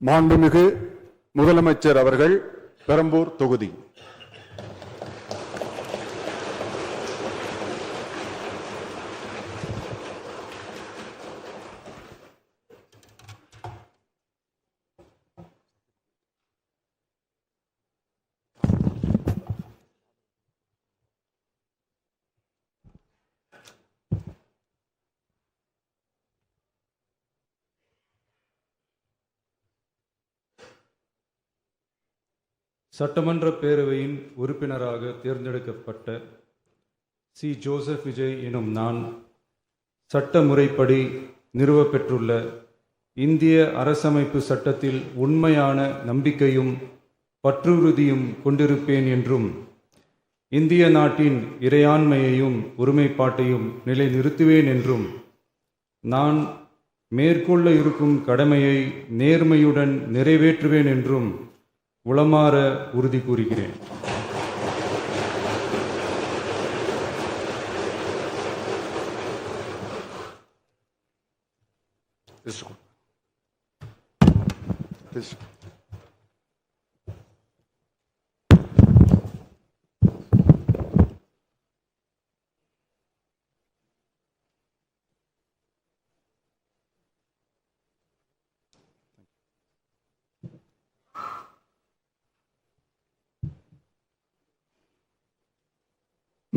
மாண்புமிகு முதலமைச்சர் அவர்கள் பெரம்பூர் தொகுதி. சட்டமன்ற பேரவையின் உறுப்பினராக தேர்ந்தெடுக்கப்பட்ட சி. ஜோசப் விஜய் எனும் நான் சட்ட முறைப்படி நிறுவப்பெற்றுள்ள இந்திய அரசமைப்பு சட்டத்தில் உண்மையான நம்பிக்கையும் பற்றுறுதியும் கொண்டிருப்பேன் என்றும் இந்திய நாட்டின் இறையாண்மையையும் ஒருமைப்பாட்டையும் நிலைநிறுத்துவேன் என்றும் நான் மேற்கொள்ள இருக்கும் கடமையை நேர்மையுடன் நிறைவேற்றுவேன் என்றும் உளமாற உறுதி கூறுகிறேன்.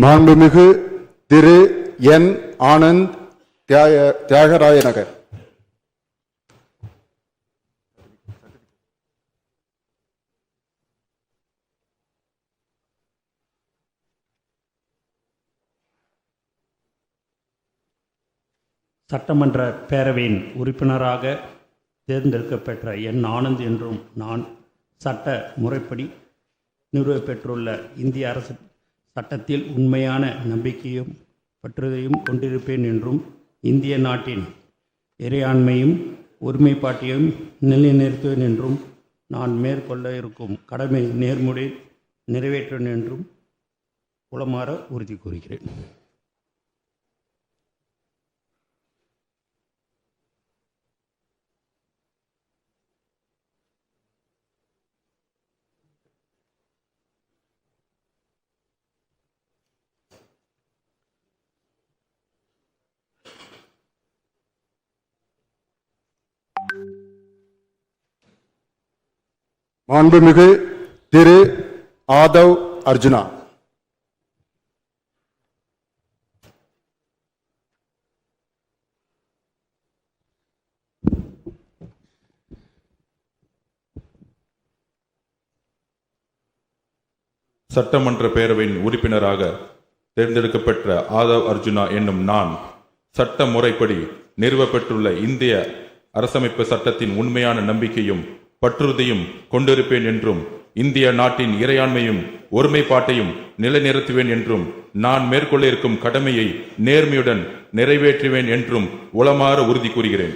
மாண்புமிகு திரு என். ஆனந்த் தியாகராய நகர். சட்டமன்ற பேரவையின் உறுப்பினராக தேர்ந்தெடுக்கப்பெற்ற என். ஆனந்த் என்றும் நான் சட்ட முறைப்படி நிறுவப்பெற்றுள்ள இந்திய அரசு சட்டத்தில் உண்மையான நம்பிக்கையும் பற்றுதையும் கொண்டிருப்பேன் என்றும் இந்திய நாட்டின் இறையாண்மையும் ஒருமைப்பாட்டையும் நிலைநிறுத்துவேன் என்றும் நான் மேற்கொள்ள இருக்கும் கடமை நேர்முறை நிறைவேற்றுவேன் என்றும் உளமாற உறுதி கூறுகிறேன். மாண்புமிகு திரு ஆதவ் அர்ஜுனா. சட்டமன்ற பேரவையின் உறுப்பினராக தேர்ந்தெடுக்கப்பட்ட ஆதவ் அர்ஜுனா என்னும் நான் சட்ட முறைப்படி நிறுவப்பெற்றுள்ள இந்திய அரசமைப்பு சட்டத்தின் உண்மையான நம்பிக்கையும் பற்றுறுதியும் கொண்டிருப்பேன் என்றும் இந்திய நாட்டின் இறையாண்மையும் ஒருமைப்பாட்டையும் நிலைநிறுத்துவேன் என்றும் நான் மேற்கொள்ள இருக்கும் கடமையை நேர்மையுடன் நிறைவேற்றுவேன் என்றும் உளமாற உறுதி கூறுகிறேன்.